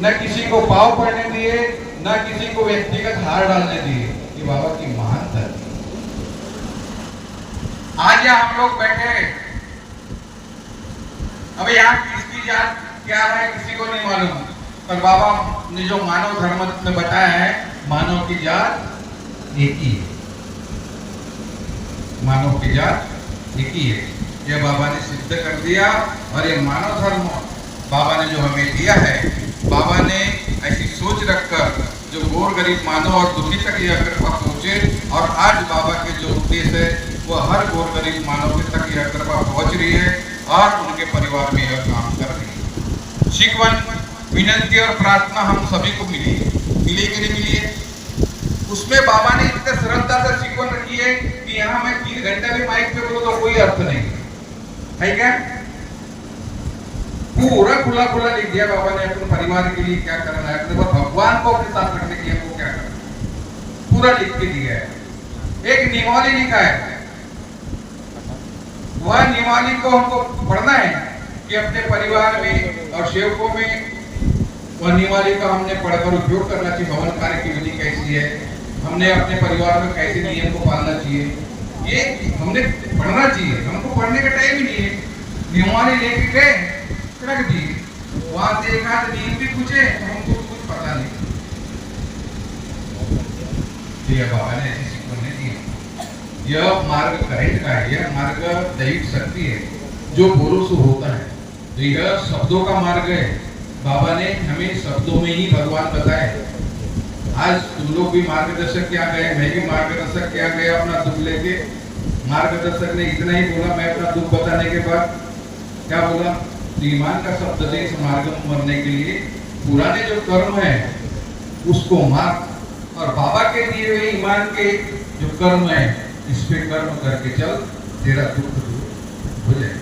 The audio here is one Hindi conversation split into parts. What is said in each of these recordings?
न किसी को पाव पड़ने दिए, न किसी को व्यक्तिगत हार डालने दिए। ये बाबा की महान धर्म। आज यहाँ हम लोग बैठे, अब यहाँ किसकी जात क्या है किसी को नहीं मालूम, पर बाबा ने जो मानव धर्म में बताया है, मानव की जात एक ही है, मानव की जात एक ही है। यह बाबा ने सिद्ध कर दिया। और ये मानव धर्म बाबा ने जो हमें दिया है, बाबा ने ऐसी सोच रखकर जो गोर गरीब मानव और दुखी तक यह कृपा पहुंचे। और आज बाबा के जो उद्देश्य है वो हर गोर गरीब मानव के तक यह कृपा पहुंच रही है और उनके परिवार में यह काम कर रही है। शिकवन, विनती और प्रार्थना हम सभी को मिली कि नहीं मिली है? उसमें बाबा ने इतने श्रद्धा से शिकवन रखी है कि यहाँ मैं 3 घंटे भी माइक पे बोलूं तो कोई अर्थ नहीं है क्या? पूरा खुला खुला लिख दिया बाबा ने अपने परिवार के लिए क्या करना है, अपने भगवान को अपने साथ रखने के लिए वो क्या करना है, पूरा लिख के दिया है। एक निवाली लिखा है, वह निवाली को हमको पढ़ना है कि अपने परिवार में और सेवकों में वह निवाली का हमने पढ़कर उपयोग करना चाहिए। भवन कार्य की विधि कैसी है, हमने अपने परिवार में कैसे नियम को पालना चाहिए, ये हमने पढ़ना चाहिए। हमको पढ़ने का टाइम ही नहीं है। निवाली लेके गए रख दिए, वहां से एक आध नियम भी पूछे तो हमको कुछ पता नहीं। बाबा ने ऐसी शिकवन नहीं दी। यह मार्ग करेक्ट का है, यह मार्ग दैविक शक्ति है, जो बोलो सो होता है। तो यह शब्दों का मार्ग है। बाबा ने हमें शब्दों में ही भगवान बताए। आज तुम लोग भी मार्गदर्शक क्या गए, मैं भी मार्गदर्शक क्या गया अपना दुख लेके। मार्गदर्शक ने इतना ही बोला, मैं अपना दुख बताने के बाद क्या बोला, ईमान का शब्द दे इस मार्ग में मरने के लिए। पुराने जो कर्म है उसको मार, और बाबा के दिए हुए ईमान के जो कर्म है इस पे कर्म करके चल, तेरा दुख दूर हो जाए।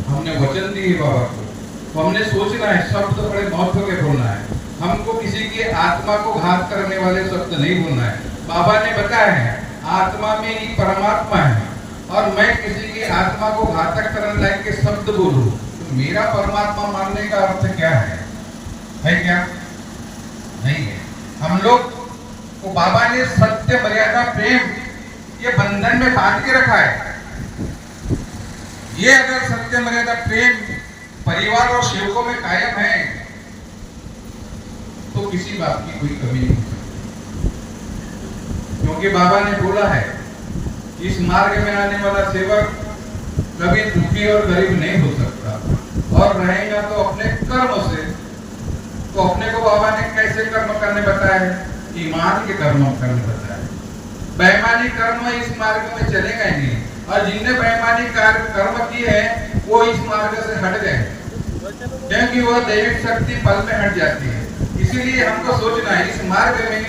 हमने वचन दिए बाबा को, तो हमने सोचना है, शब्द बड़े महत्व के बोलना है। हमको किसी की आत्मा को घात करने वाले शब्द नहीं बोलना है। बाबा ने बताया है आत्मा में ही परमात्मा है, और मैं किसी की आत्मा को घातक करने लायक के शब्द बोलूं तो मेरा परमात्मा मानने का अर्थ क्या है क्या? नहीं है। हम लोग को बाबा ने सत्य, मर्यादा, प्रेम ये बंधन में बांध के रखा है। ये अगर सत्य, मर्यादा, प्रेम परिवार और सेवकों में कायम है तो किसी बात की कोई कमी नहीं, क्योंकि बाबा ने बोला है इस मार्ग में आने वाला सेवक कभी दुखी और गरीब नहीं हो सकता, और रहेगा तो अपने कर्म से। तो अपने को बाबा ने कैसे कर्म करने बताया है? ईमान के कर्म करने बताया है। बेईमानी कर्म इस मार्ग में चलेगा ही नहीं, और जिनने बेईमानी कर्म की है वो इस मार्ग से हट गए, क्योंकि वो दैविक शक्ति पल में हट जाती है। इसीलिए हमको सोचना है इस मार्ग में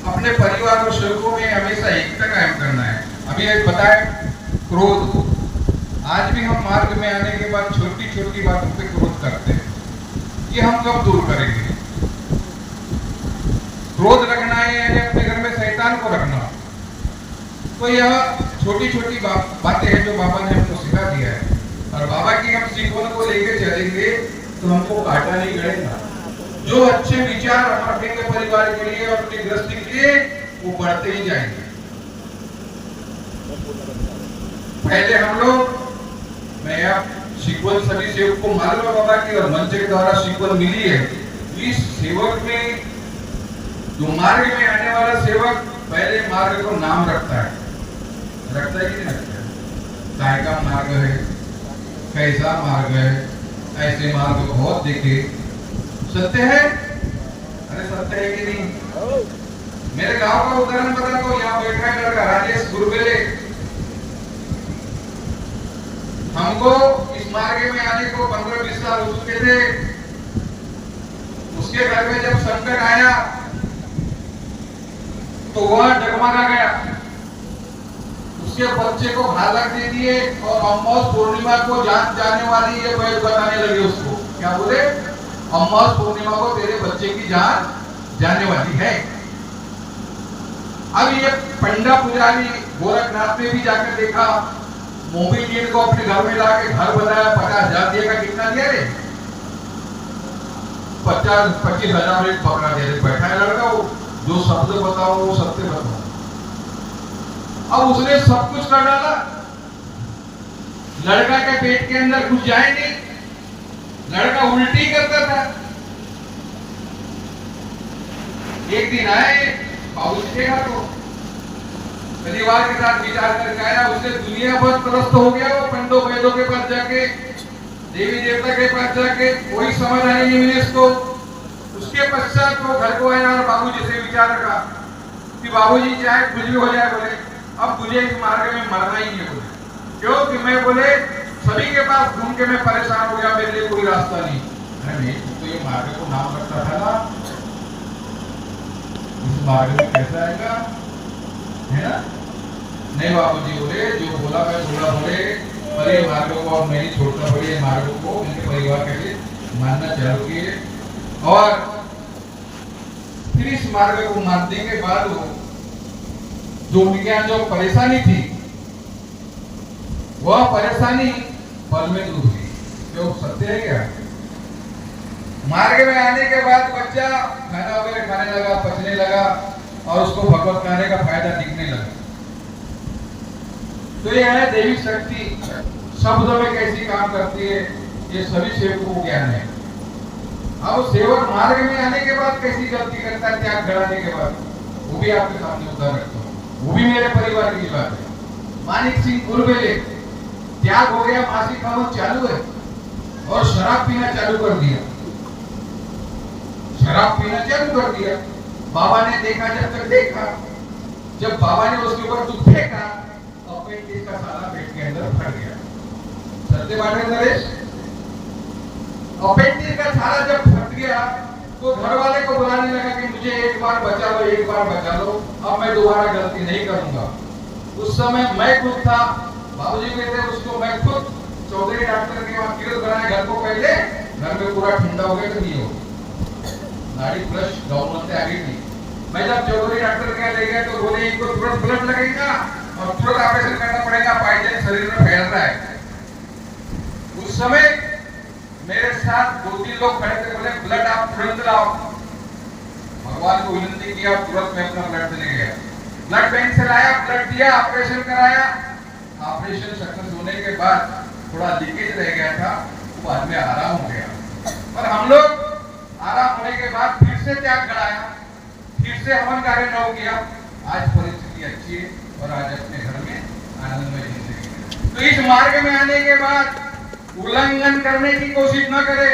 अपने परिवार और सेवकों में हमेशा एकता कायम करना है। अभी एक बताए क्रोध, आज भी हम मार्ग में आने के बाद छोटी छोटी बातों पे क्रोध करते हैं। ये हम कब दूर करेंगे? क्रोध रखना है यानी अपने घर में शैतान को रखना। तो यह छोटी छोटी बातें हैं जो बाबा ने हमको सिखा दिया है, और बाबा की हम शिकवन को लेके चलेंगे तो हमको काटा नहीं गड़ेगा। जो अच्छे विचार अपने के परिवार के लिए और अपनी गृहस्थी के लिए वो बढ़ते ही जाएंगे। पहले हम लोग, मैं आप शिकवन सभी सेवक को मालूम है बाबा की, और मंच के द्वारा शिकवन मिली है। इस सेवक में, जो मार्ग में आने वाला सेवक पहले मार्ग को नाम रखता है कि नहीं रखता है? काय का मार्ग है, कैसा मार्ग है, ऐसे मार्ग बहुत देखे। सत्य है? अरे सत्य है कि नहीं? मेरे गांव का उदाहरण बता दो। यहाँ बैठा है लड़का राजेश गुरबेले, हमको इस मार्ग में आने को 15-20 साल हो चुके थे। उसके घर में जब संकट आया तो वह डगमगा गया। उसके बच्चे को हालत दे दिए और अमावस पूर्णिमा को जाने वाली ये बैल बताने लगे उसको। क्या बोले? अमावस पूर्णिमा को तेरे बच्चे की जान जाने वाली है। अब ये पंडा पुजारी गोरखनाथ में भी जाकर देखा, मोबिलियन को अपने घर में लाके घर बनाया, 50,000 दिएगा, कितना दिया रे? 50-25 हजार एक पकड़ा दे रहे, बैठा है लड़का, वो जो शब्द बताओ वो सत्य बताओ। अब उसने सब कुछ कर डाला, लड़का के पेट के अंदर घुस जाएंगे, लड़का उल्टी करता था। एक दिन आए बाबूजी देखा तो परिवार के साथ विचार करके आया, उससे दुनिया भर त्रस्त हो गया। वो पंडों वैदों के पास जाके, देवी देवता के पास जाके, कोई समझ आई नहीं मिली उसको। उसके पश्चात वो घर को आया और बाबूजी से विचार रखा कि बाबूजी चाहे कुछ भी हो जाए, बोले अब मुझे इस मार्ग में मरना ही नहीं, बोले क्योंकि मैं बोले सभी के पास घूम के मैं परेशान हो गया, मेरे लिए कोई रास्ता नहीं। अरे नहीं, तो ये मार्ग को नाम रखता था ना, इस मार्ग में कैसे आएगा, है ना? नहीं बाबूजी बोले जो बोला मैं थोड़ा बोले, पर ये मार्ग को और नहीं छोड़ता, पड़े मार्ग को उनके परिवार के लिए मानना चालू किए। और फिर इस मार्ग को मानने के बाद वो जो उनके यहाँ जो परेशानी थी, वह परेशानी पल में दूर हुई। जो सत्य है क्या? मार्ग में आने के बाद बच्चा खाना वगैरह खाने लगा, पचने लगा और उसको भगवत खाने का फायदा दिखने लगा। तो यह है दैविक शक्ति शब्दों में कैसी काम करती है, ये सभी सेवकों को ज्ञान है। अब सेवक मार्ग में आने के बाद कैसी गलती करता है, त्याग कराने के बाद, वो भी आपके सामने उतार रखता हूँ, वो भी मेरे परिवार की बात है। मानिक सिंह गुरबेले, त्याग हो गया, मासिक हवन चालू है और शराब पीना चालू कर दिया। शराब पीना चालू कर दिया। बाबा ने देखा, जब तक देखा, जब बाबा ने उसके ऊपर दूध फेंका, अपेंडिक्स का साला पेट के अंदर फट गया। सत्य बात है नरेश? अपेंडिक्स का साला जब फट गया तो घर वाले को बुलाने लगा कि मुझे एक बार बचा लो, एक बार बचा लो, अब मैं दोबारा गलती नहीं करूंगा। उस समय मैं खुद था, बाबूजी कहते उसको मैं खुद चौधरी डॉक्टर के वहां किरत बनाए घर को, पहले घर में पूरा ठंडा हो गया तो नहीं हो, गाड़ी फ्लश डाउन होते आगे थी। मैं जब चौधरी डॉक्टर के ले गया तो बोले इनको तुरंत ब्लड लगेगा और तुरंत ऑपरेशन करना पड़ेगा, पाइजन शरीर में फैल रहा है। उस समय मेरे साथ 2-3 लोग खड़े थे, बोले ब्लड आप तुरंत लाओ। भगवान को विनती किया, तुरंत मैं अपना ब्लड देने गया, ब्लड बैंक से लाया, ब्लड दिया, ऑपरेशन कराया। ऑपरेशन सक्सेस होने के बाद थोड़ा लीकेज रह गया था, वो बाद में आराम हो गया। और हम लोग आराम होने के बाद फिर से त्याग कराया, फिर से हवन कार्य न किया। आज परिस्थिति अच्छी है और आज अपने घर में आनंदमय जिंदगी। तो इस मार्ग में आने के बाद उल्लंघन करने की कोशिश न करे।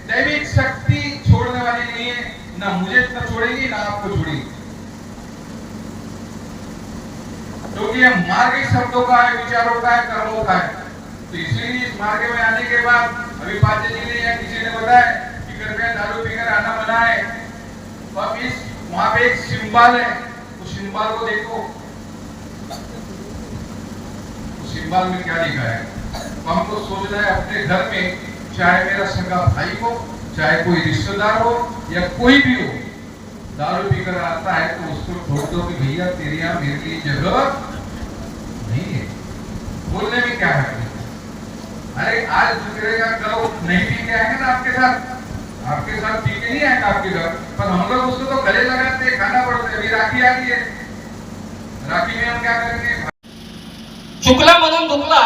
दैविक शक्ति छोड़ने वाली नहीं है, ना मुझे न छोड़ेगी ना आपको छोड़ेगी, क्योंकि यह मार्ग शब्दों का है, विचारों का है, कर्मों का है। तो इसलिए इस मार्ग में आने के बाद अभी पाचे जी ने या किसी ने बताया कि कृपया दारू पीकर आना मना है। तो अब इस वहां पे एक सिंबल है, उस सिंबल को देखो, उस सिंबल में क्या लिखा है। हमको सोचना है अपने घर में, चाहे मेरा सगा भाई हो, चाहे कोई रिश्तेदार हो या कोई भी हो, दारू पीकर आता है तो उसको छोड़ दो कि भैया तेरे यहाँ मेरे लिए जगह नहीं है। बोलने में क्या है? अरे आज दूसरे का करो नहीं पी के आएंगे ना आपके साथ पी के नहीं आएगा आपके घर, पर हम लोग उसको तो गले लगाते, खाना पड़ता। अभी राखी आ गई है, राखी में हम क्या करेंगे? चुकला म्हणून दुखला,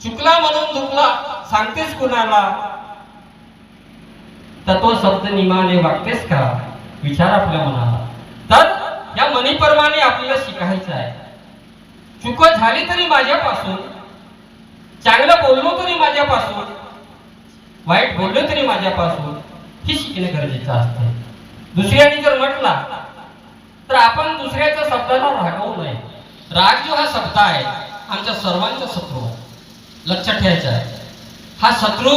चुकला म्हणून दुखला, सांगतेस कुणाला? तत्व शब्द निमाने वागतेस का? विचार आपल्या मनाला। तर या मनीप्रमाणे आपल्याला शिकायचं आहे। चूक झाली तरी माझ्यापासून, चांगलं बोललो तरी माझ्यापासून, वाईट बोललो तरी माझ्यापासून, हे शिकणे गरजेचं असते। दुसऱ्याने जर म्हटला तर आपण दुसऱ्याच्या शब्दाला रागवू नये। राग जो हा शब्द आहे आमच्या सर्वांचा शत्रू आहे, लक्षात ठेवायचा आहे। हा शत्रू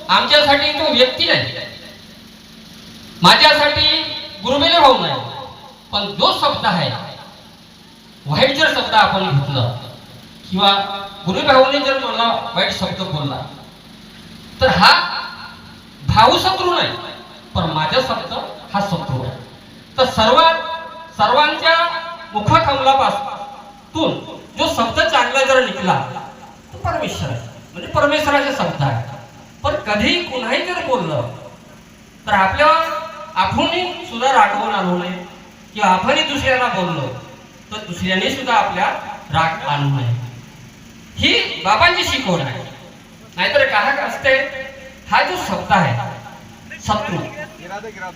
आमच्यासाठी तो व्यक्ती नाही, माझ्यासाठी गुरुबेले भाऊ नाही, पण जो शब्द आहे, वाईट जर शब्द आपण घेतलं किंवा गुरुभाऊने जर मला वाईट शब्द बोलला तर हा भाऊ शत्रू नाही, पण माझा शब्द हा शत्रू आहे। तर सर्वांच्या मुखकमलापासून जो शब्द चांगला जर निघाला तो परमेश्वर आहे, म्हणजे परमेश्वराचा शब्द आहे। पण कधी कुणाही जर बोललं तर आपल्यावर आपणही सुद्धा रागवून आलो नाही किंवा आपणही दुसऱ्याला बोललो तर दुसऱ्याने सुद्धा आपल्या राग आणू नये. ही बाबांची शिकवण आहे. नाहीतर काय असते, हा जो शब्द आहे शत्रू,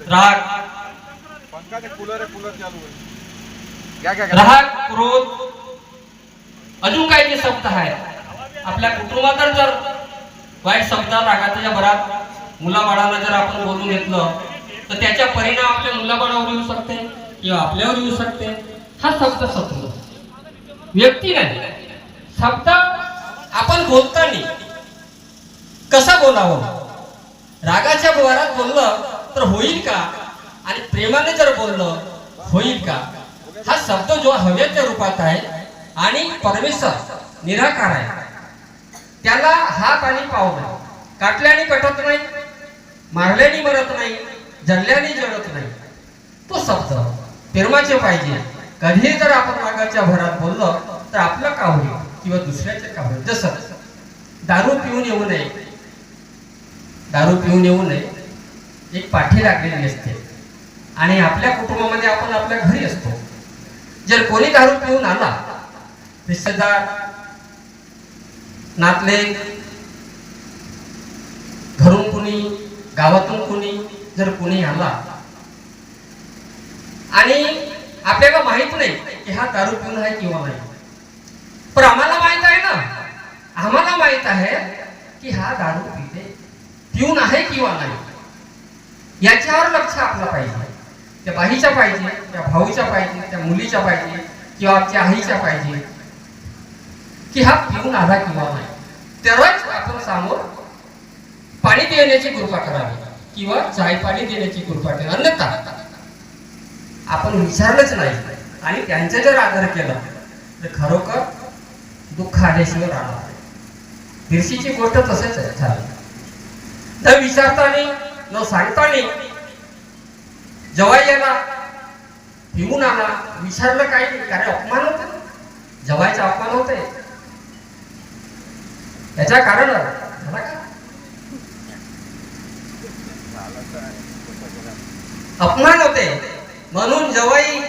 राग, राग, क्रोध, अजून काही जे शब्द आहेत आपल्या कुटुंबात जर वाईट शब्द रागाच्या भरात मुलाबाळांना जर आपण बोलून घेतलं तर त्याचा परिणाम आपल्या मुलाबाळावर येऊ शकते किंवा आपल्यावर येऊ शकते. हा शब्द शत्रू व्यक्ती नाही. शब्द आपण बोलताना कसं बोलावं, रागाच्या भरात बोललं तर होईल का आणि प्रेमाने जर बोललं होईल का. हा शब्द जो हवेच्या रूपात आहे आणि परमेश्वर निराकार आहे, त्याला हात आणि पाव नाही, काटल्याने कटत नाही, मारल्याने मरत नाही, जळल्याने जळत नाही. तो शब्द प्रेमाचे पाहिजे. कधी जर आपण रागाच्या भरात बोललो तर आपलं का होईल किंवा दुसऱ्याचे का होईल. जसं दारू पिऊन येऊ नये, दारू पिऊन येऊ नये एक पाठी लागलेली असते आणि आपल्या कुटुंबामध्ये आपण आपल्या घरी असतो. जर कोणी दारू पिऊन आला, रिश्तेदार, नातले, घरून कोणी, गावातून कोणी जर कोणी आला आणि आपल्याला माहित नाही की हा दारू पिऊन आहे किंवा नाही, पण आम्हाला माहित आहे ना, आम्हाला माहित आहे की हा दारू पिऊन आहे किंवा नाही, याच्यावर लक्ष आपलं पाहिजे. त्या बाईच्या पाहिजे, त्या भाऊच्या पाहिजे, त्या मुलीच्या पाहिजे किंवा आमच्या आईच्या पाहिजे की हा पिऊन आला किंवा नाही. तरच आपण समोर पाणी देण्याची कृपा करावी किंवा चाय पाणी देण्याची कृपा करावी. अन्यथा आपण विचारलंच नाही आणि त्यांचा जर आदर केला तर खरोखर दुःख आल्याशिवाय राहणार. दिरशीची गोष्ट तसेच झाली. न विचारताना न सांगताना जवाई आला, पिऊन आला, विचारलं काही नाही, कारण अपमान होते, जवाईचा अपमान होते. याच्या कारण झाला का अपमान होते. म्हणून जवाई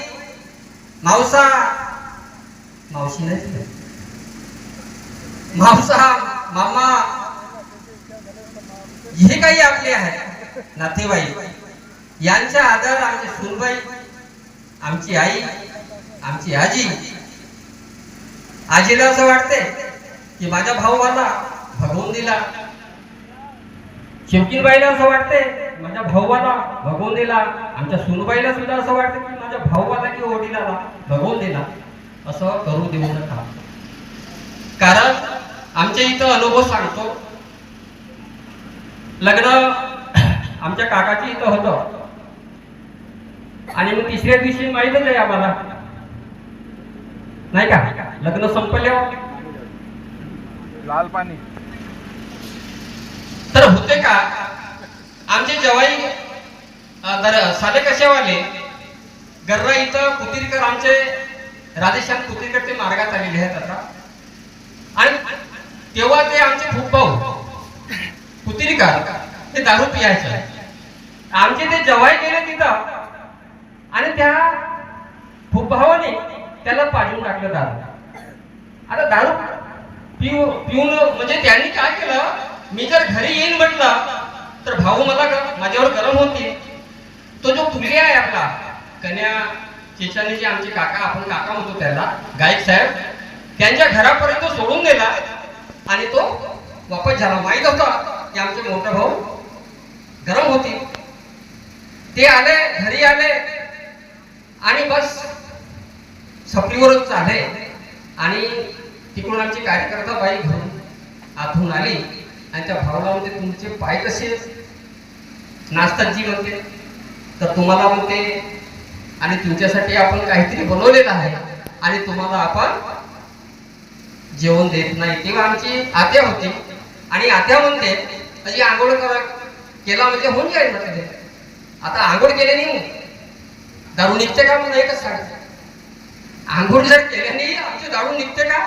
मावसा, मावशी नाही, मावसा, मामा, हे काही आपले आहेत नातेवाईक, यांचा आदर आमची सुनबाई, आमची आई, आमची आजी. आजीला असं वाटते की माझा भाऊ आला भगवून दिला. शिवकीनबाईला असं वाटते माझ्या भाऊला भगवून दिला. आमच्या सुनबाईला सुद्धा असं वाटतं की माझ्या भाऊला की वडिलाला भगवून दिला. असं करू देऊ नका. कारण आमच्या इथं अनुभव सांगतो. लग्न आमच्या काकाची इथं होतं आणि मग तिसऱ्या दिवशी माहीतच आहे आम्हाला नाही का, लग्न संपल्यावर लाल पाणी तर होते का आमचे जवाई साधे कशावाले गर्रा इथं कुतिरकर, आमचे राधेश्याम कुतिरकर ते मार्गात आलेले आहेत आता. आणि तेव्हा ते आमचे खूप भाऊ कुतिरकर ते दारू पियायचे. आमचे ते जवाई गेले तिथं आणि त्या खूप भावाने त्याला पाजून टाकलं दारू. आता दारू पिऊन म्हणजे त्यांनी काय केलं, मी जर घरी येईन म्हटलं तर भाऊ मला माझ्यावर गरम होती. तो जो पुगली आहे आपला कन्या चेचाने, जे आमचे काका, आपण काका म्हणतो त्याला, गायक साहेब, त्यांच्या घरापर्यंत सोडून गेला आणि तो वापस झाला. माहित होता की आमचे मोठे भाऊ गरम होती. ते आले, घरी आले आणि बस सपरीवरच आले आणि तिकडून आमची कार्यकर्ता बाई घरून आतून आली आणि त्या भावाला म्हणते तुमचे पाय कसे नाचतात जी म्हणते, तर तुम्हाला म्हणते आणि तुमच्यासाठी आपण काहीतरी बनवलेलं आहे आणि तुम्हाला आपण जेवण देत नाही. तेव्हा आमची आत्या होती आणि आत्या म्हणते अजी आंघोळ केला म्हणजे होऊन जाईल म्हटले. आता आंघोळ केल्याने दारू निघते का म्हणून एकच सांगते, आंघोळ जर केल्याने आमची दारू निघते का,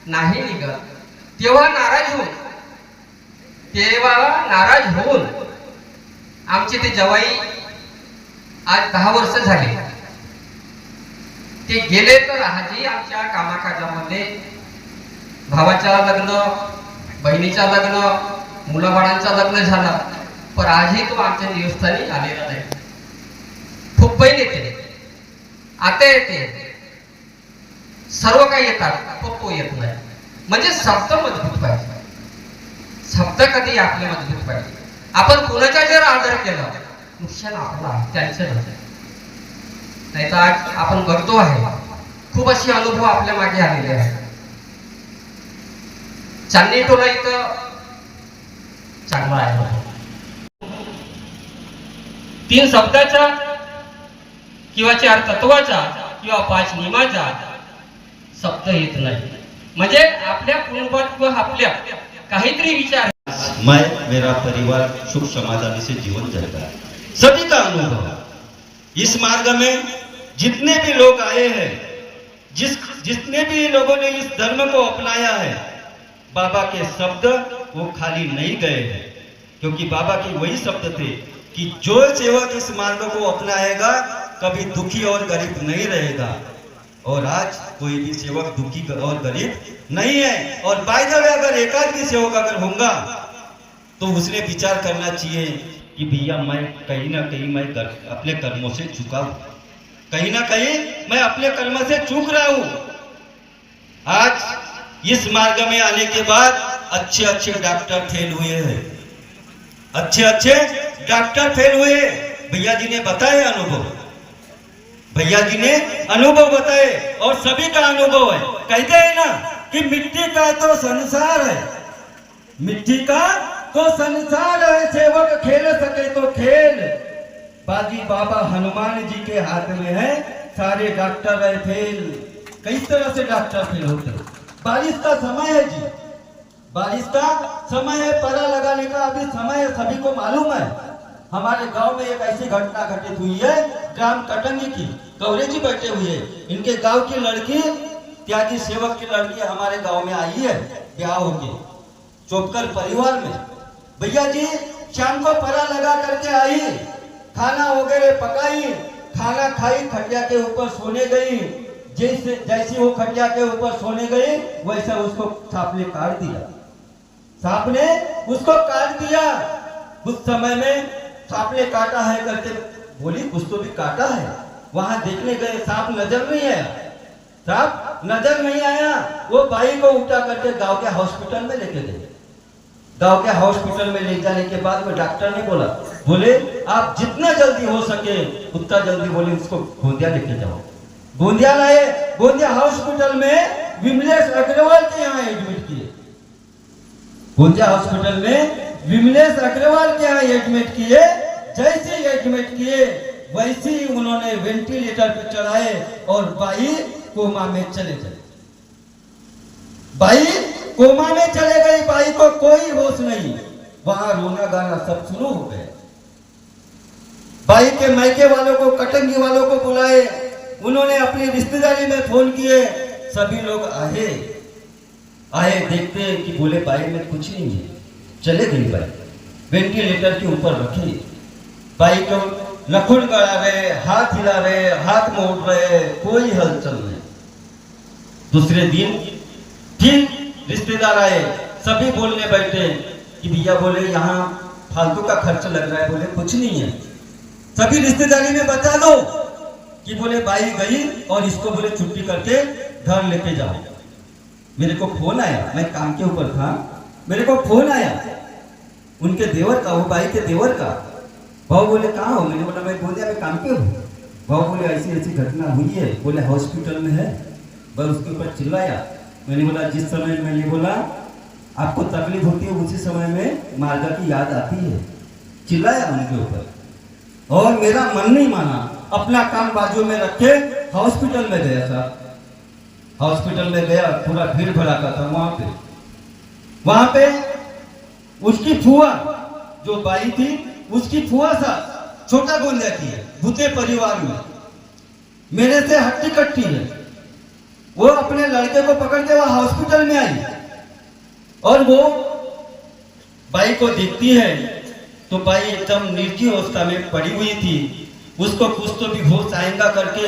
नाही निघत. तेव्हा नाराज होऊन आमचे ते जवाई आज 10 वर्ष झाले ते गेले, तर आजही आमच्या कामाकाजामध्ये भावाच्या लग्न, बहिणीचा लग्न, मुलाबाळांचा लग्न झाला, पण आजही तो आमच्या निवासस्थानी आलेला नाही. खूप बहीण येते, आता येते, सर्व काही येतात, पण तो येत नाही. म्हणजे शब्द मजबूत पाहिजे, शब्द कधी आपले मजबूत पाहिजे. आपण कोणाचा जर आदर केला, नुकसान आपला, त्यांचं नसेल. नाही तर आज आपण करतो आहे, खूप अशी अनुभव आपल्या मागे आलेले आहेत. चांदणी टोला इथं चांगला आहे. 3 शब्दाचा किंवा 4 तत्वाचा किंवा 5 नियमाचा शब्द येत नहीं. म्हणजे आपल्या कुटुंबात व आपल्या काहीतरी विचार. मैं मेरा परिवार सुख समाधान से जीवन जीता है. सभी का अनुभव है. इस मार्ग में जितने भी लोग आए हैं, जितने भी लोगों ने इस धर्म को अपनाया है, बाबा के शब्द वो खाली नहीं गए हैं. क्योंकि बाबा के वही शब्द थे कि जो सेवक इस मार्ग को अपनाएगा कभी दुखी और गरीब नहीं रहेगा. और आज कोई भी सेवक दुखी और गरीब नहीं है. और बाय द वे अगर एकाध भी सेवक अगर होगा तो उसने विचार करना चाहिए कि भैया मैं कहीं ना कहीं मैं अपने कर्मों से चूका हूं, कहीं ना कहीं मैं अपने कर्म से चूक रहा हूं. आज इस मार्ग में आने के बाद अच्छे अच्छे डॉक्टर फेल हुए हैं, अच्छे अच्छे डॉक्टर फेल हुए. भैया जी ने बताए अनुभव, भैया जी ने अनुभव बताए और सभी का अनुभव है. कहते हैं ना कि मिट्टी का तो संसार है, मिट्टी का तो संसार है, सेवक खेल सके तो खेल. बाजी बाबा हनुमान जी के हाथ में है, सारे डॉक्टर है फेल. कई तरह से डॉक्टर फेल होते हैं. बारिश का समय है जी, बारिश का समय है, परा लगाने का अभी समय है, सभी को मालूम है. हमारे गांव में एक ऐसी घटना घटित हुई है, ग्राम कटंगी की. गौरे जी बैठे हुए, इनके गांव की लड़की, त्यागी सेवक की लड़की हमारे गांव में आई है ब्याह होके, चौपकर परिवार में. भैया जी शाम को परा लगा करके आई, खाना वगैरह पकाई, खाना खाई, खटिया के ऊपर सोने गई. जैसी वो खटिया के ऊपर सोने गई, वैसा उसको सांप ने काट दिया. सांप ने उसको काट दिया. उस समय में सांप ने काटा है करके बोली, कुछ तो भी काटा है. वहां देखने गए, सांप नजर नहीं आया, सांप नजर नहीं आया. वो बाई को उठा करके गांव के हॉस्पिटल में लेके गए. गांव के हॉस्पिटल में ले जाने के बाद में डॉक्टर ने बोले आप जितना जल्दी हो सके उतना जल्दी, बोले उसको गोंदिया लेके जाओ. गोंदिया लाए. गोंदिया हॉस्पिटल में विमलेश अग्रवाल के यहाँ एडमिट किए. गोंदिया हॉस्पिटल में विमलेश अग्रवाल के यहाँ एडमिट किए. जैसे एडमिट किए वैसे ही उन्होंने वेंटिलेटर पे चढ़ाए और बाई कोमा में चले गए. बाई कोमा में चले गई, बाई को कोई होश नहीं. वहां रोना गाना सब शुरू हो गए. बाई के मायके वालों को, कटंगी वालों को बुलाए. उन्होंने अपनी रिश्तेदारी में फोन किए. सभी लोग आए देखते कि बोले बाई में कुछ नहीं है. चले गई बाई, वेंटिलेटर के ऊपर रखी. बाई को नखुन गड़ा रहे, हाथ हिला रहे, हाथ मोड़ रहे, कोई हलचल नहीं. दूसरे दिन फिर रिश्तेदार आए, सभी बोलने बैठे कि भैया बोले यहाँ फालतू का खर्च लग रहा है. बोले कुछ नहीं है, सभी रिश्तेदारी में बता दो कि बोले बाई गई और इसको बोले छुट्टी करके घर लेके जाओ. मेरे को फोन आया, मैं काम के ऊपर था, मेरे को फोन आया उनके देवर का, वो बाई के देवर का. भाव बोले कहाँ हो? मैंने बोला मैं गोंदिया में काम पे हूँ. भाव बोले ऐसी ऐसी घटना हुई है. बोले हॉस्पिटल में है. बस उसके ऊपर चिल्लाया. मैंने बोला जिस समय मैंने बोला आपको तकलीफ होती है उसी समय में मार्गा की याद आती है. चिल्लाया उनके ऊपर और मेरा मन नहीं माना. अपना काम बाजू में रखे हॉस्पिटल में गया था. हॉस्पिटल में गया, पूरा भीड़ भड़ाका था वहां पे उसकी फुआ जो बाई थी, उसकी फुआ सा छोटा गोंदिया की है, भूते परिवार में मेरे से हट्टी कट्टी है. वो अपने लड़के को पकड़ के वहां हॉस्पिटल में आई और वो बाई को देखती है तो बाई एकदम निर्जीव अवस्था में पड़ी हुई थी। उसको कुछ तो भी होश आएगा करके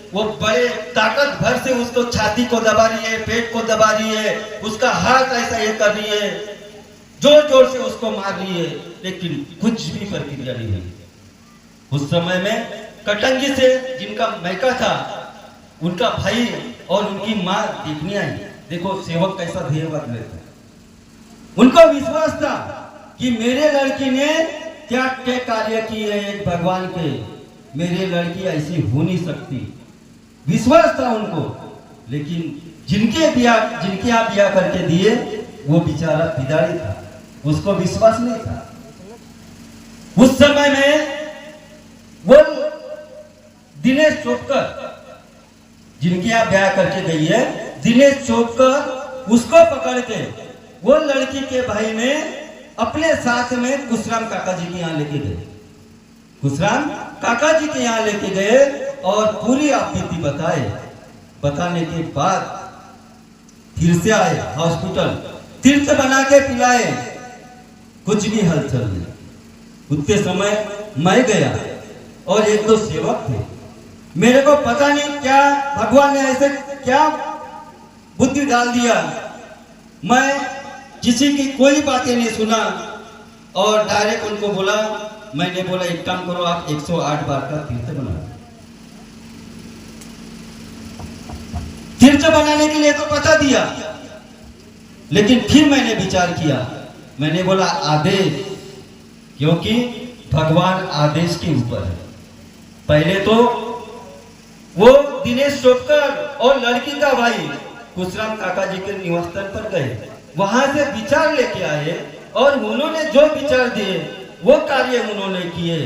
वो बड़े ताकत भर से उसको छाती को दबा रही है, पेट को दबा रही है, उसका हाथ ऐसा ये कर रही है, जोर जोर से उसको मार रही है, लेकिन कुछ भी प्रक्रिया नहीं हुई। उस समय में कटंगी से जिनका मैका था उनका भाई और उनकी माँ देखने आई। देखो सेवक कैसा ध्येय बदले थे। उनको विश्वास था कि मेरे लड़की ने क्या क्या कार्य किए एक भगवान के, मेरे लड़की ऐसी हो नहीं सकती, विश्वास था उनको। लेकिन जिनके यहाँ ब्याह करके दिए वो बेचारा पिदारी था, उसको विश्वास नहीं था। उस समय में वो दिनेश चोपकर जिनके यहाँ ब्याह करके गई है, दिनेश चोपकर उसको पकड़ के वो लड़की के भाई ने अपने साथ में कुशराम काका जी के यहाँ लेके गए। कुशराम काका जी के यहाँ लेके गए और पूरी आपत्ति बताने के बाद फिर से आए हॉस्पिटल, तीर्थ बना के पिलाए, कुछ भी हलचल नहीं। उतने समय मैं गया और एक दो सेवक थे। मेरे को पता नहीं क्या भगवान ने ऐसे क्या बुद्धि डाल दिया, मैं किसी की कोई बातें नहीं सुना और डायरेक्ट उनको बोला, मैंने बोला एक काम करो, आप 108 बार का तीर्थ बनाओ। तीर्थ बनाने के लिए तो पता दिया, लेकिन फिर मैंने विचार किया, मैंने बोला आदेश, क्योंकि भगवान आदेश के ऊपर है। पहले तो वो दिनेश चोपकर और लड़की का भाई कुशराम काका जी के निवास स्थल पर गए, वहां से विचार लेके आए और उन्होंने जो विचार दिए वो कार्य उन्होंने किए।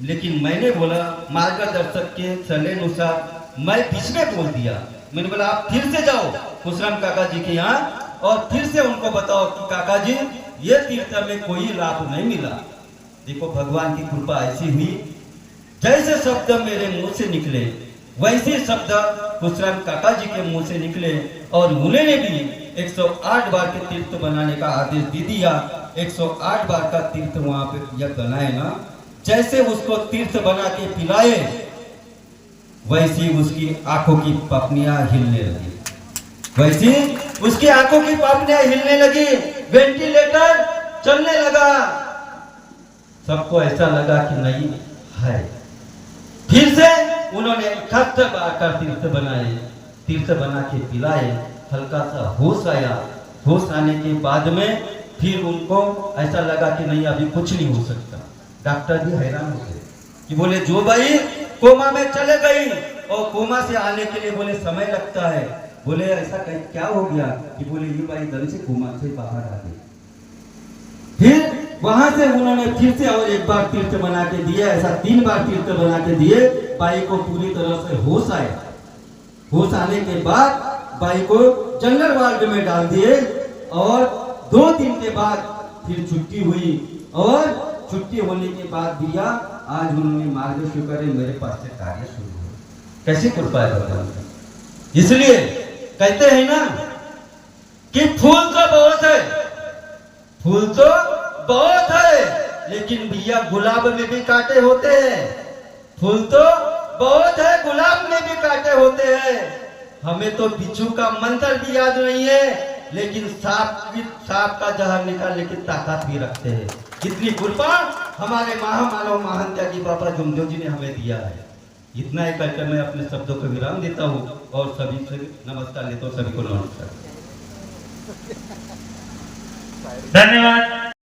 लेकिन मैंने बोला मार्गदर्शक के सलाह अनुसार मैं बीच में बोल दिया, मैंने बोला आप फिर से जाओ कुशराम काका जी के यहाँ और फिर से उनको बताओ कि काका जी ये तीर्थ में कोई लाभ नहीं मिला। देखो भगवान की कृपा ऐसी हुई, जैसे शब्द मेरे मुंह से निकले वैसे शब्द कुशराम काका जी के मुंह से निकले और उन्होंने भी 108 बार के तीर्थ बनाने का आदेश दे दिया। 108 बार का तीर्थ वहां पे जब बनाए ना, जैसे उसको तीर्थ बना के पिलाए वैसी उसकी आंखों की पपनियां हिलने लगी, वैसी उसकी आंखों की पपनियां हिलने लगी, वेंटिलेटर चलने लगा। सबको ऐसा लगा कि नहीं है। फिर से उन्होंने 71 बार का तीर्थ बनाए, तीर्थ बना के पिलाए, हल्का सा होश आया। होश आने के बाद में फिर उनको ऐसा लगा कि नहीं अभी कुछ नहीं हो सकता। डॉक्टर भी हैरान हो गए कि बोले जो भाई कोमा में चले गई और कोमा से आने के लिए बोले समय लगता है। बोले ऐसा क्या हो गया कि बोले ये भाई दल से कोमा से बाहर आ गई। फिर वहां से उन्होंने फिर से और एक बार तीर्थ बना के दिए, ऐसा 3 बार तीर्थ बना के दिए। बाई को पूरी तरह से होश आया। होश आने के बाद बाई को जनरल वार्ड में डाल दिए और 2 दिन के बाद फिर छुट्टी हुई और छुट्टी होने के बाद दिया आज उन्होंने मार्ग शुक्र है मेरे पास से कार्य शुरू हुआ। कैसी कृपा है भगवान की। इसलिए कहते हैं ना कि फूल तो बहुत है, फूल तो बहुत है, लेकिन भैया गुलाब में भी कांटे होते हैं। फूल तो बहुत है, गुलाब में भी कांटे होते हैं। हमें तो बिच्छू का मंत्र भी याद नहीं है, लेकिन सांप का जहर निकालने की ताकत भी रखते हैं। इतनी कृपा हमारे महामानव महान त्यागी बाबा जुमजो जी ने हमें दिया है। इतना ही कहकर मैं अपने शब्दों को विराम देता हूँ और सभी से नमस्कार लेता हूँ। सभी को नमस्कार, धन्यवाद।